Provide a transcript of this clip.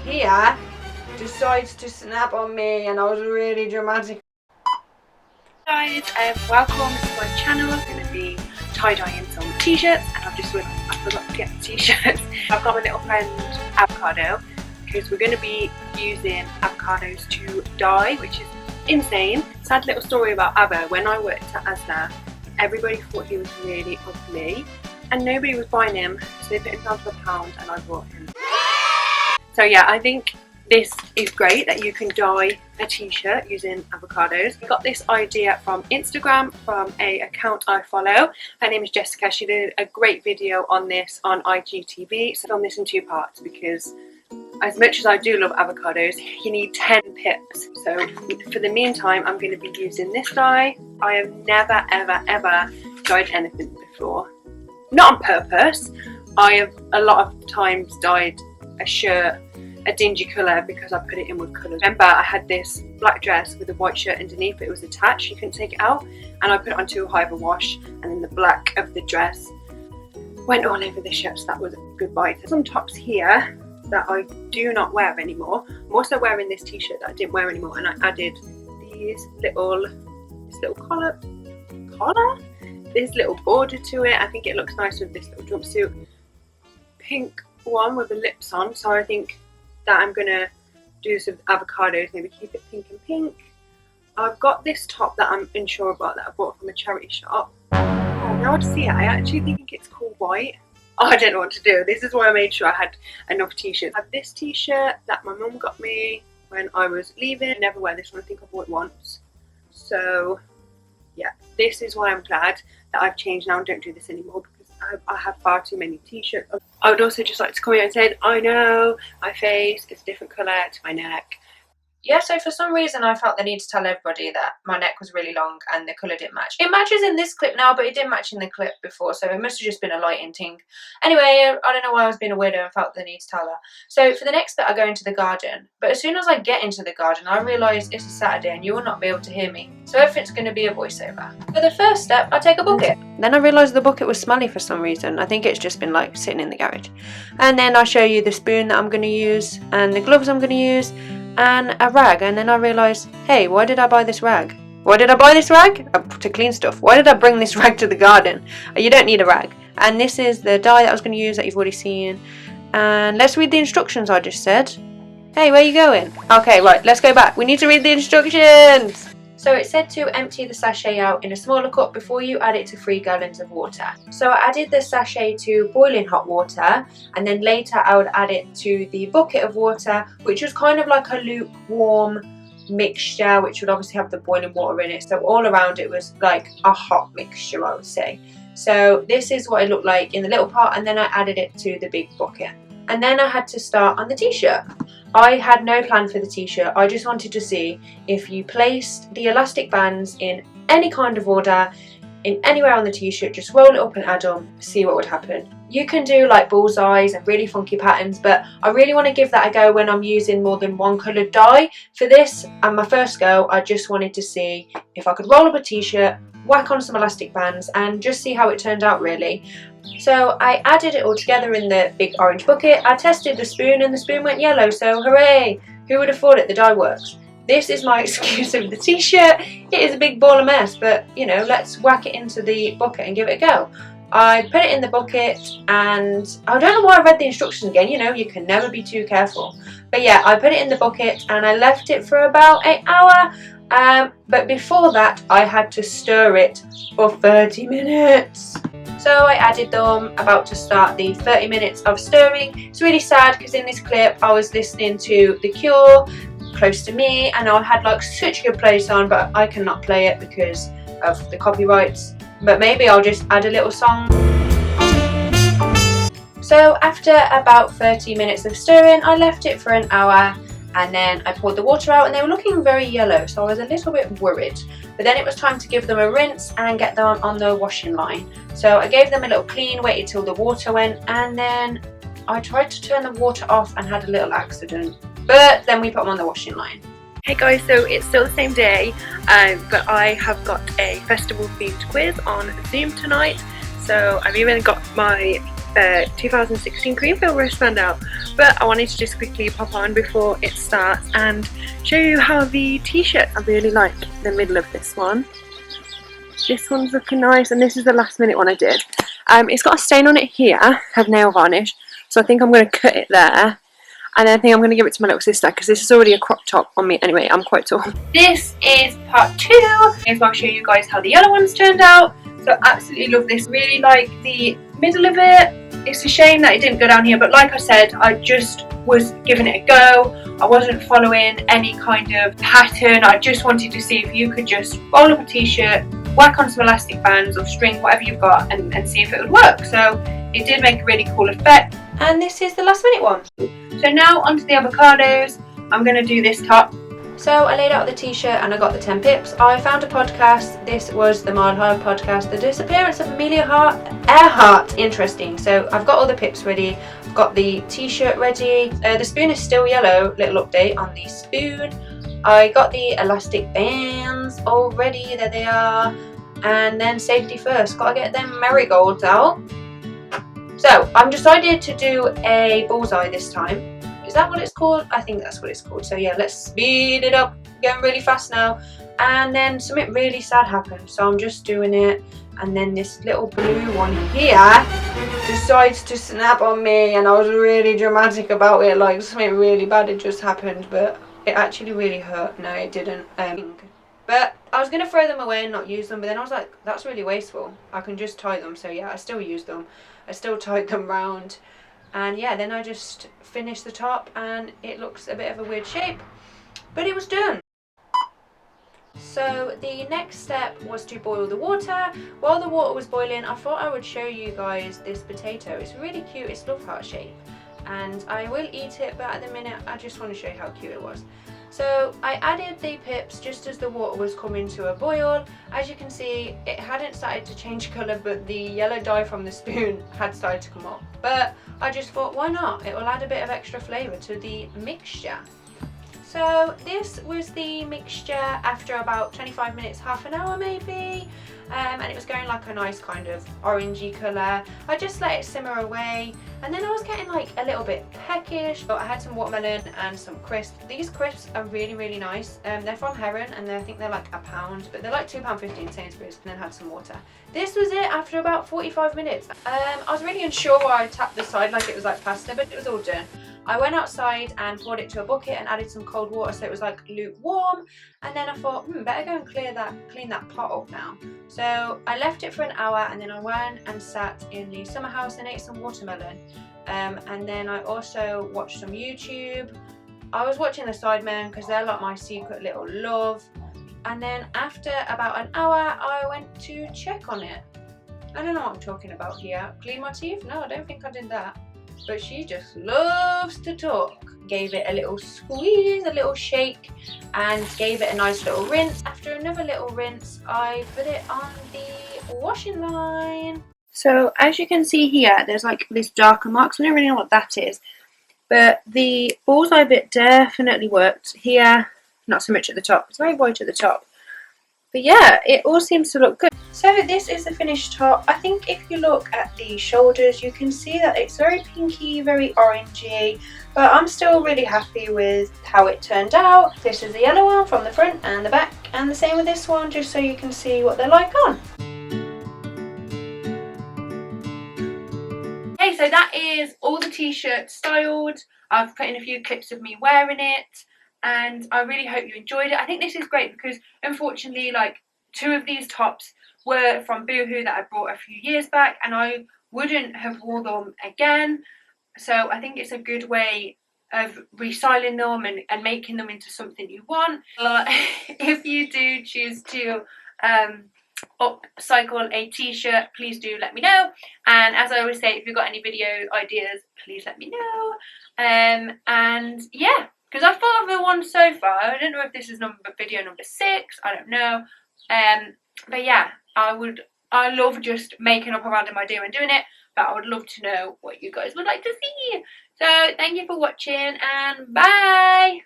here decides to snap on me, and I was really dramatic. Guys, welcome to my channel. I'm going to be tie-dyeing some t-shirts, and I've just realised I forgot to get the t-shirts. I've got my little friend Avocado, because we're going to be using avocados to dye, which is insane. Sad little story about Avo. When I worked at Asda, everybody thought he was really ugly and nobody was buying him, so they put him down to £1 and I bought him. So yeah, I think this is great that you can dye a t-shirt using avocados. I got this idea from Instagram from an account I follow. Her name is Jessica. She did a great video on this on IGTV. So I filmed this in 2 parts because as much as I do love avocados, you need 10 pips. So for the meantime, I'm going to be using this dye. I have never ever dyed anything before. Not on purpose. I have a lot of times dyed a shirt a dingy colour because I put it in with colours. Remember, I had this black dress with a white shirt underneath, but it was attached, you couldn't take it out, and I put it on too high of a wash, and then the black of the dress went all over the shirt, so that was a good bite. Some tops here that I do not wear anymore. I'm also wearing this t-shirt that I didn't wear anymore, and I added this little collar, this little border to it. I think it looks nice with this little jumpsuit. Pink one with the lips on, so I think that I'm gonna do some avocados, maybe keep it pink and pink. I've got this top that I'm unsure about that I bought from a charity shop. Oh, now I see it, I actually think it's called white. Oh, I don't know what to do. This is why I made sure I had enough t-shirts. I have this t-shirt that my mum got me when I was leaving. I never wear this one, I think I bought it once. So yeah, this is why I'm glad that I've changed now and don't do this anymore, because I have far too many t-shirts. I would also just like to come here and say, I know my face is a different colour to my neck. Yeah, so for some reason I felt the need to tell everybody that my neck was really long and the colour didn't match. It matches in this clip now, but it didn't match in the clip before, so it must have just been a lighting thing. Anyway, I don't know why I was being a weirdo and felt the need to tell that. So for the next bit I go into the garden, but as soon as I get into the garden I realise it's a Saturday and you will not be able to hear me, so everything's going to be a voiceover. For the first step I take a bucket. Then I realised the bucket was smelly for some reason. I think it's just been like sitting in the garage. And then I show you the spoon that I'm going to use and the gloves I'm going to use and a rag, and then I realised, hey, why did I buy this rag? Why did I buy this rag? To clean stuff. Why did I bring this rag to the garden? You don't need a rag. And this is the dye that I was going to use that you've already seen. And let's read the instructions I just said. Hey, where are you going? Okay, right, let's go back. We need to read the instructions. So it said to empty the sachet out in a smaller cup before you add it to 3 gallons of water. So I added the sachet to boiling hot water, and then later I would add it to the bucket of water, which was kind of like a lukewarm mixture, which would obviously have the boiling water in it. So all around it was like a hot mixture, I would say. So this is what it looked like in the little pot, and then I added it to the big bucket. And then I had to start on the t-shirt. I had no plan for the t-shirt. I just wanted to see if you placed the elastic bands in any kind of order, in anywhere on the t-shirt, just roll it up and add them, see what would happen. You can do like bullseyes and really funky patterns, but I really want to give that a go when I'm using more than one coloured dye. For this and my first go, I just wanted to see if I could roll up a t-shirt, whack on some elastic bands and just see how it turned out really. So I added it all together in the big orange bucket. I tested the spoon and the spoon went yellow, so hooray! Who would have thought it, the dye works. This is my excuse of the t-shirt. It is a big ball of mess, but you know, let's whack it into the bucket and give it a go. I put it in the bucket, and I don't know why I read the instructions again, you know, you can never be too careful. But yeah, I put it in the bucket and I left it for about an hour. But before that I had to stir it for 30 minutes. So I added them, about to start the 30 minutes of stirring. It's really sad because in this clip I was listening to The Cure, Close to Me, and I had like such a good playlist on, but I cannot play it because of the copyrights. But maybe I'll just add a little song. So after about 30 minutes of stirring, I left it for an hour, and then I poured the water out and they were looking very yellow, so I was a little bit worried. But then it was time to give them a rinse and get them on the washing line. So I gave them a little clean, waited till the water went, and then I tried to turn the water off and had a little accident. But then we put them on the washing line. Hey guys, so it's still the same day, but I have got a festival themed quiz on Zoom tonight. So I've even got my 2016 Creamfield wristband out, but I wanted to just quickly pop on before it starts and show you how the t-shirt, I really like the middle of this one. This one's looking nice, and this is the last minute one I did. It's got a stain on it here of nail varnish, so I think I'm going to cut it there, and then I think I'm going to give it to my little sister because this is already a crop top on me anyway. I'm quite tall. This is part 2. I'll show you guys how the yellow ones turned out. So I absolutely love this. Really like the middle of it. It's a shame that it didn't go down here, but like I said, I just was giving it a go. I wasn't following any kind of pattern. I just wanted to see if you could just roll up a t-shirt, whack on some elastic bands or string, whatever you've got, and see if it would work. So it did make a really cool effect. And this is the last minute one. So now onto the avocados. I'm going to do this top. So I laid out the t-shirt and I got the 10 pips. I found a podcast. This was the Mile High podcast, The Disappearance of Amelia Earhart. Interesting. So I've got all the pips ready. I've got the t-shirt ready. The spoon is still yellow. Little update on the spoon. I got the elastic bands all ready. There they are. And then safety first. Gotta get them marigolds out. So I'm decided to do a bullseye this time. Is that what it's called? I think that's what it's called. So yeah, let's speed it up. Going really fast now. And then something really sad happened. So I'm just doing it. And then this little blue one here decides to snap on me. And I was really dramatic about it. Like something really bad had just happened. But it actually really hurt. No, it didn't. But I was going to throw them away and not use them. But then I was like, that's really wasteful. I can just tie them. So yeah, I still used them. I still tied them round. And yeah, then I just finished the top and it looks a bit of a weird shape, but it was done. So the next step was to boil the water. While the water was boiling, I thought I would show you guys this potato. It's really cute. It's love heart shape, and I will eat it, but at the minute I just want to show you how cute it was. So I added the pips just as the water was coming to a boil. As you can see, it hadn't started to change colour, but the yellow dye from the spoon had started to come up. But I just thought, why not? It will add a bit of extra flavour to the mixture. So this was the mixture after about 25 minutes, half an hour maybe. And it was going like a nice kind of orangey colour. I just let it simmer away, and then I was getting like a little bit peckish. But I had some watermelon and some crisps. These crisps are really, really nice. They're from Heron, and I think they're like £1, but they're like £2.50 in Sainsbury's, and then had some water. This was it after about 45 minutes. I was really unsure why I tapped the side like it was like pasta, but it was all done. I went outside and poured it to a bucket and added some cold water so it was like lukewarm, and then I thought, better go and clean that pot up now. So I left it for an hour, and then I went and sat in the summer house and ate some watermelon. And then I also watched some YouTube. I was watching the Sidemen because they're like my secret little love. And then after about an hour, I went to check on it. I don't know what I'm talking about here. Clean my teeth? No, I don't think I did that. But she just loves to talk. Gave it a little squeeze, a little shake, and gave it a nice little rinse. After another little rinse, I put it on the washing line. So as you can see here, there's like this darker mark. So I don't really know what that is. But the bullseye bit definitely worked here. Not so much at the top. It's very white at the top. But yeah, it all seems to look good. So this is the finished top. I think if you look at the shoulders, you can see that it's very pinky, very orangey, but I'm still really happy with how it turned out. This is the yellow one from the front and the back, and the same with this one, just so you can see what they're like on. Okay, so that is all the t-shirts styled. I've put in a few clips of me wearing it, and I really hope you enjoyed it. I think this is great because unfortunately, like, 2 of these tops were from Boohoo that I bought a few years back, and I wouldn't have worn them again. So I think it's a good way of restyling them and making them into something you want. If you do choose to upcycle a t-shirt, please do let me know. And as I always say, if you've got any video ideas, please let me know. And yeah, because I've thought of one so far. I don't know if this is video number 6. I don't know. But yeah, I love just making up a random idea and doing it. But I would love to know what you guys would like to see. So thank you for watching, and bye.